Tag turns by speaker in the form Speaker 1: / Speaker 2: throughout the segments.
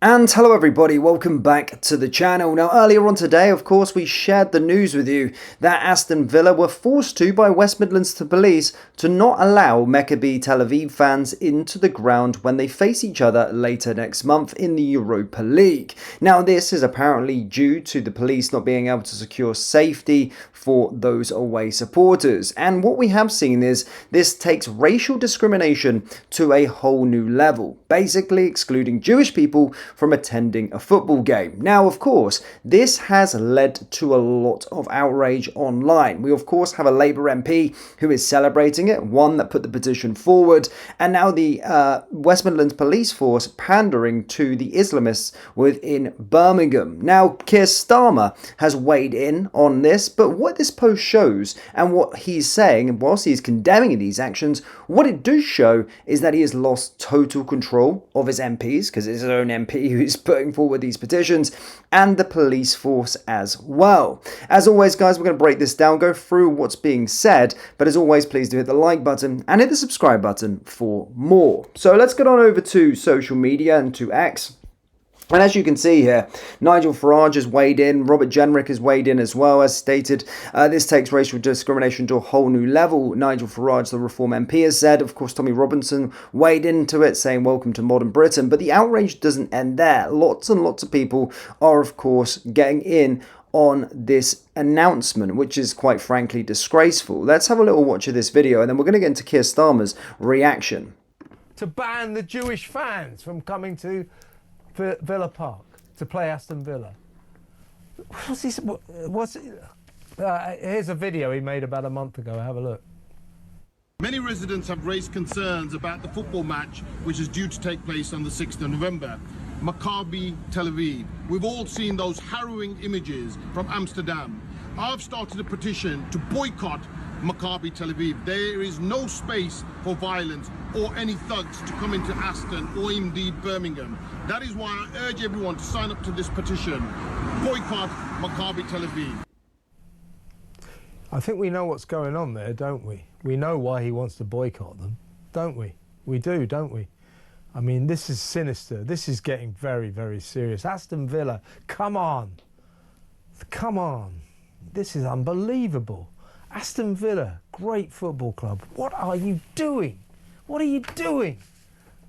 Speaker 1: And hello everybody, welcome back to the channel. Now earlier on today, of course, we shared the news with you that Aston Villa were forced to by West Midlands police to not allow Maccabi Tel Aviv fans into the ground when they face each other later next month in the Europa League. Now this is apparently due to the police not being able to secure safety for those away supporters. And what we have seen is this takes racial discrimination to a whole new level, basically excluding Jewish people from attending a football game. Now, of course, this has led to a lot of outrage online. We, of course, have a Labour MP who is celebrating it, one that put the petition forward, and now the West Midlands police force pandering to the Islamists within Birmingham. Now, Keir Starmer has weighed in on this, but what this post shows and what he's saying, whilst he's condemning these actions, what it does show is that he has lost total control of his MPs, because it's his own MP who's putting forward these petitions, and the police force as well. As always, guys, we're going to break this down, go through what's being said, but as always, please do hit the like button and hit the subscribe button for more. So let's get on over to social media and to X. And as you can see here, Nigel Farage has weighed in, Robert Jenrick has weighed in as well, as stated. This takes racial discrimination to a whole new level, Nigel Farage, the Reform MP, has said. Of course, Tommy Robinson weighed into it, saying welcome to modern Britain. But the outrage doesn't end there. Lots and lots of people are, of course, getting in on this announcement, which is quite frankly disgraceful. Let's have a little watch of this video, and then we're going to get into Keir Starmer's reaction.
Speaker 2: To ban the Jewish fans from coming to Villa Park to play Aston Villa. Here's a video he made about a month ago. Have a look.
Speaker 3: Many residents have raised concerns about the football match which is due to take place on the 6th of November. Maccabi Tel Aviv. We've all seen those harrowing images from Amsterdam. I've started a petition to boycott Maccabi Tel Aviv. There is no space for violence or any thugs to come into Aston or indeed Birmingham. That is why I urge everyone to sign up to this petition. Boycott Maccabi Tel Aviv.
Speaker 2: I think we know what's going on there, don't we? We know why he wants to boycott them, don't we? We do, don't we? I mean, this is sinister. This is getting very, very serious. Aston Villa, come on. Come on. This is unbelievable. Aston Villa, great football club. What are you doing? What are you doing?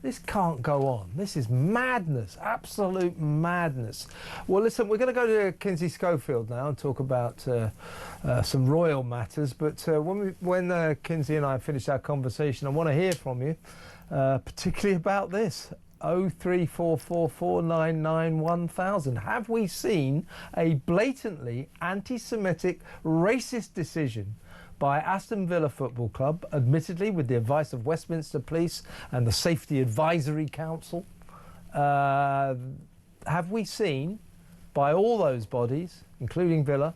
Speaker 2: This can't go on. This is madness, absolute madness. Well, listen, we're going to go to Kinsey Schofield now and talk about some royal matters. But when Kinsey and I finish our conversation, I want to hear from you, particularly about this. 03444991000. Have we seen a blatantly anti-Semitic, racist decision by Aston Villa Football Club, admittedly with the advice of Westminster Police and the Safety Advisory Council? Have we seen, by all those bodies, including Villa,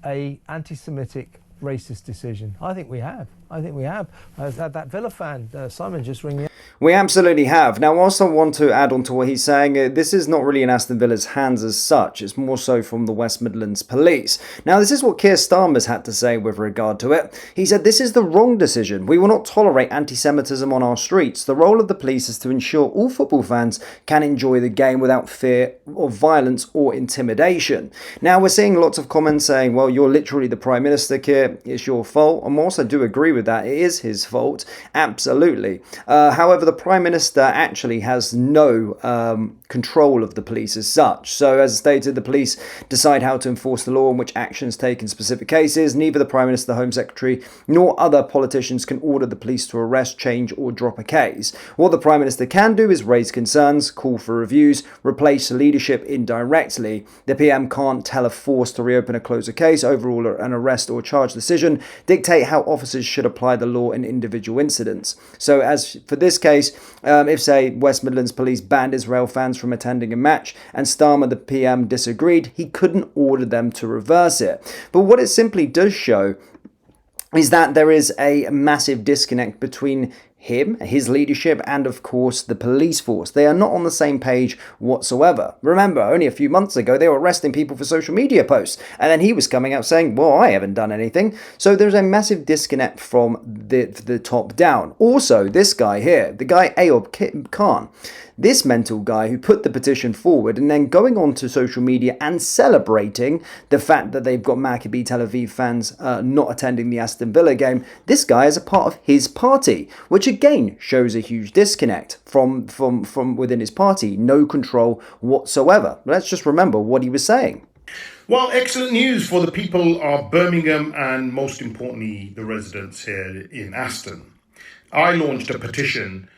Speaker 2: a anti-Semitic, racist decision? I think we have. I think we have. I've had that Villa fan, Simon, just ring me up.
Speaker 1: We absolutely have. Now, whilst I want to add on to what he's saying, this is not really in Aston Villa's hands as such. It's more so from the West Midlands police. Now, this is what Keir Starmer's had to say with regard to it. He said, "This is the wrong decision. We will not tolerate anti-Semitism on our streets. The role of the police is to ensure all football fans can enjoy the game without fear of violence or intimidation." Now, we're seeing lots of comments saying, well, you're literally the Prime Minister, Keir. It's your fault. And also do agree with that. It is his fault. Absolutely. However, the Prime Minister actually has no control of the police as such. So, as stated, the police decide how to enforce the law and which actions take in specific cases. Neither the Prime Minister, the Home Secretary, nor other politicians can order the police to arrest, change, or drop a case. What the Prime Minister can do is raise concerns, call for reviews, replace leadership indirectly. The PM can't tell a force to reopen or close a case, overrule an arrest or charge decision, dictate how officers should apply the law in individual incidents. So, as for this case, if, say, West Midlands Police banned Israel fans from attending a match and Starmer, the PM, disagreed, he couldn't order them to reverse it. But what it simply does show is that there is a massive disconnect between him, his leadership, and of course the police force. They are not on the same page whatsoever. Remember, only a few months ago they were arresting people for social media posts, and then he was coming out saying, well, I haven't done anything. So there's a massive disconnect from the top down. Also, this guy here, the guy Ayoub Khan, this mental guy who put the petition forward and then going on to social media and celebrating the fact that they've got Maccabi Tel Aviv fans not attending the Aston Villa game, this guy is a part of his party, which again shows a huge disconnect from within his party. No control whatsoever. Let's just remember what he was saying.
Speaker 3: Well, excellent news for the people of Birmingham and most importantly, the residents here in Aston. I launched a petition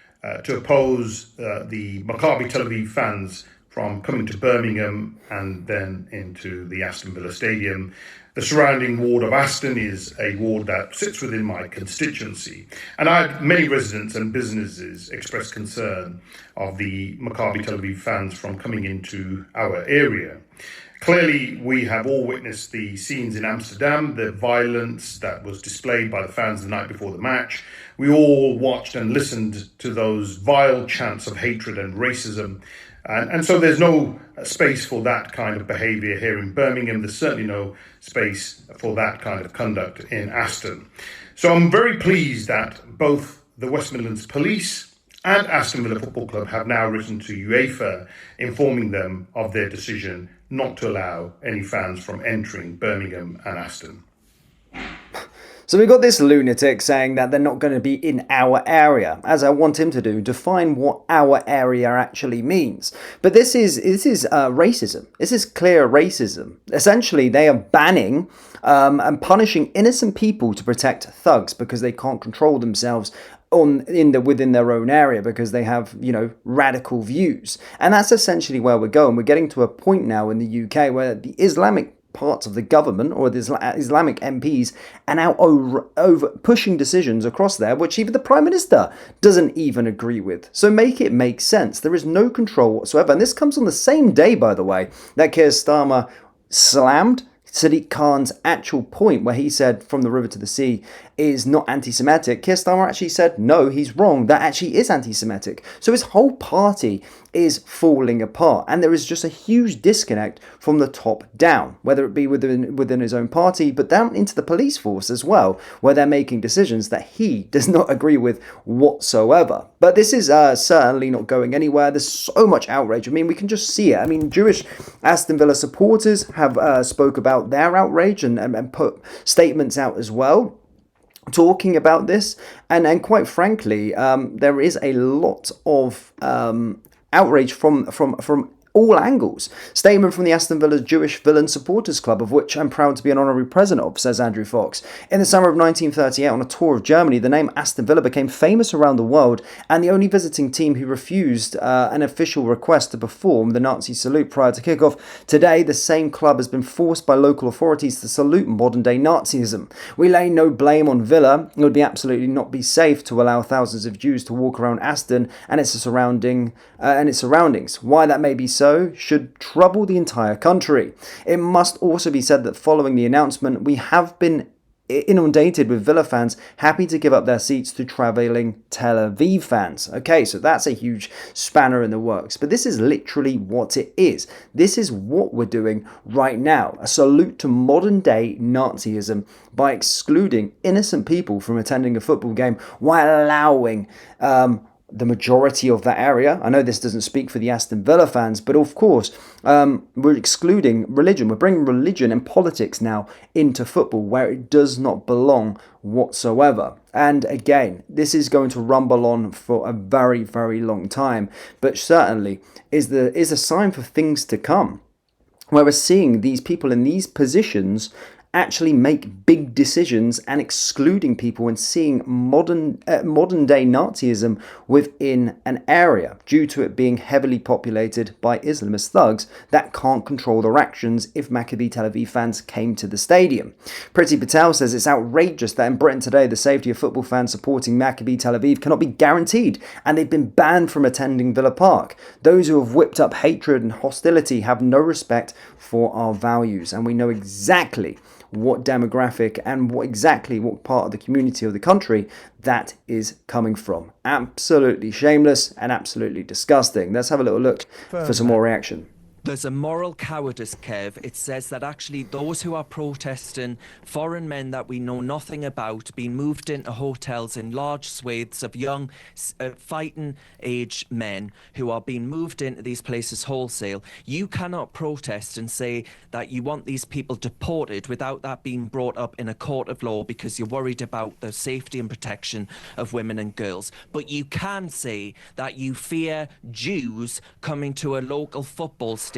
Speaker 3: to oppose the Maccabi Tel Aviv fans from coming to Birmingham and then into the Aston Villa Stadium. The surrounding ward of Aston is a ward that sits within my constituency. And I had many residents and businesses express concern of the Maccabi Tel Aviv fans from coming into our area. Clearly, we have all witnessed the scenes in Amsterdam, the violence that was displayed by the fans the night before the match. We all watched and listened to those vile chants of hatred and racism. And so there's no space for that kind of behaviour here in Birmingham. There's certainly no space for that kind of conduct in Aston. So I'm very pleased that both the West Midlands Police and Aston Villa Football Club have now written to UEFA informing them of their decision not to allow any fans from entering Birmingham and Aston.
Speaker 1: So we've got this lunatic saying that they're not going to be in our area, as I want him to do, define what our area actually means. But this is racism. This is clear racism. Essentially, they are banning and punishing innocent people to protect thugs because they can't control themselves within their own area because they have, radical views. And that's essentially where we're going. We're getting to a point now in the UK where the Islamic parts of the government or the Islamic MPs are now over pushing decisions across there which even the Prime Minister doesn't even agree with. So make it make sense. There is no control whatsoever. And this comes on the same day, by the way, that Keir Starmer slammed Ayoub Khan's actual point where he said from the river to the sea is not anti-Semitic. Keir Starmer actually said, no, he's wrong. That actually is anti-Semitic. So his whole party is falling apart. And there is just a huge disconnect from the top down, whether it be within his own party, but down into the police force as well, where they're making decisions that he does not agree with whatsoever. But this is certainly not going anywhere. There's so much outrage. I mean, we can just see it. I mean, Jewish Aston Villa supporters have spoke about their outrage and put statements out as well, talking about this, and quite frankly, there is a lot of outrage from all angles. Statement from the Aston Villa Jewish Villain Supporters Club, of which I'm proud to be an honorary president of, says Andrew Fox. In the summer of 1938, on a tour of Germany, the name Aston Villa became famous around the world, and the only visiting team who refused an official request to perform the Nazi salute prior to kickoff. Today, the same club has been forced by local authorities to salute modern-day Nazism. We lay no blame on Villa. It would be absolutely not be safe to allow thousands of Jews to walk around Aston and its surroundings. Why that may be so should trouble the entire country. It must also be said that following the announcement, we have been inundated with Villa fans happy to give up their seats to travelling Tel Aviv fans. Okay, so that's a huge spanner in the works, but this is literally what it is. This is what we're doing right now. A salute to modern day Nazism by excluding innocent people from attending a football game while allowing the majority of that area. I know this doesn't speak for the Aston Villa fans, but of course, we're excluding religion. We're bringing religion and politics now into football where it does not belong whatsoever. And again, this is going to rumble on for a very, very long time, but certainly is a sign for things to come, where we're seeing these people in these positions actually make big decisions and excluding people and seeing modern day Nazism within an area due to it being heavily populated by Islamist thugs that can't control their actions if Maccabi Tel Aviv fans came to the stadium. Priti Patel says it's outrageous that in Britain today the safety of football fans supporting Maccabi Tel Aviv cannot be guaranteed and they've been banned from attending Villa Park. Those who have whipped up hatred and hostility have no respect for our values, and we know exactly what demographic and what part of the community of the country that is coming from. Absolutely shameless and absolutely disgusting. Let's have a little look for some more reaction.
Speaker 4: There's a moral cowardice, Kev. It says that actually those who are protesting, foreign men that we know nothing about, being moved into hotels in large swathes of young fighting age men who are being moved into these places wholesale. You cannot protest and say that you want these people deported without that being brought up in a court of law because you're worried about the safety and protection of women and girls. But you can say that you fear Jews coming to a local football stadium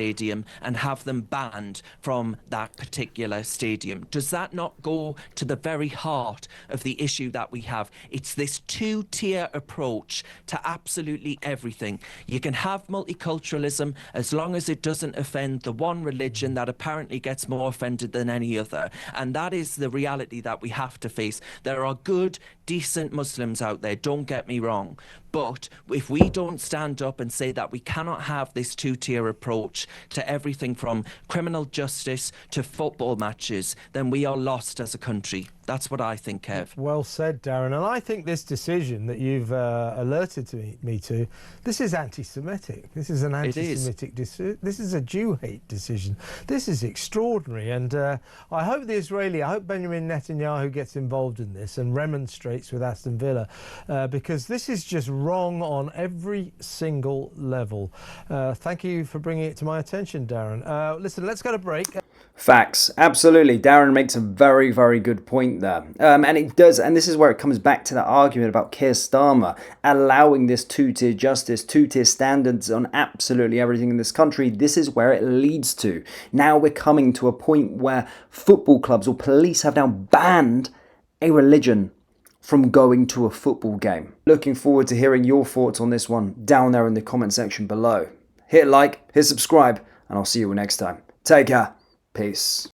Speaker 4: and have them banned from that particular stadium. Does that not go to the very heart of the issue that we have? It's this two-tier approach to absolutely everything. You can have multiculturalism as long as it doesn't offend the one religion that apparently gets more offended than any other. And that is the reality that we have to face. There are good, decent Muslims out there, don't get me wrong. But if we don't stand up and say that we cannot have this two-tier approach to everything from criminal justice to football matches, then we are lost as a country. That's what I think, Kev.
Speaker 2: Well said, Darren. And I think this decision that you've alerted me to, this is anti-Semitic. This is an anti-Semitic decision. This is a Jew-hate decision. This is extraordinary. And I hope Benjamin Netanyahu gets involved in this and remonstrates with Aston Villa, because this is just wrong on every single level. Thank you for bringing it to my attention, Darren. Listen, let's go to break.
Speaker 1: Facts. Absolutely. Darren makes a very, very good point there. And it does, and this is where it comes back to that argument about Keir Starmer allowing this two-tier justice, two-tier standards on absolutely everything in this country. This is where it leads to. Now we're coming to a point where football clubs or police have now banned a religion from going to a football game. Looking forward to hearing your thoughts on this one down there in the comment section below. Hit like, hit subscribe, and I'll see you next time. Take care. Peace.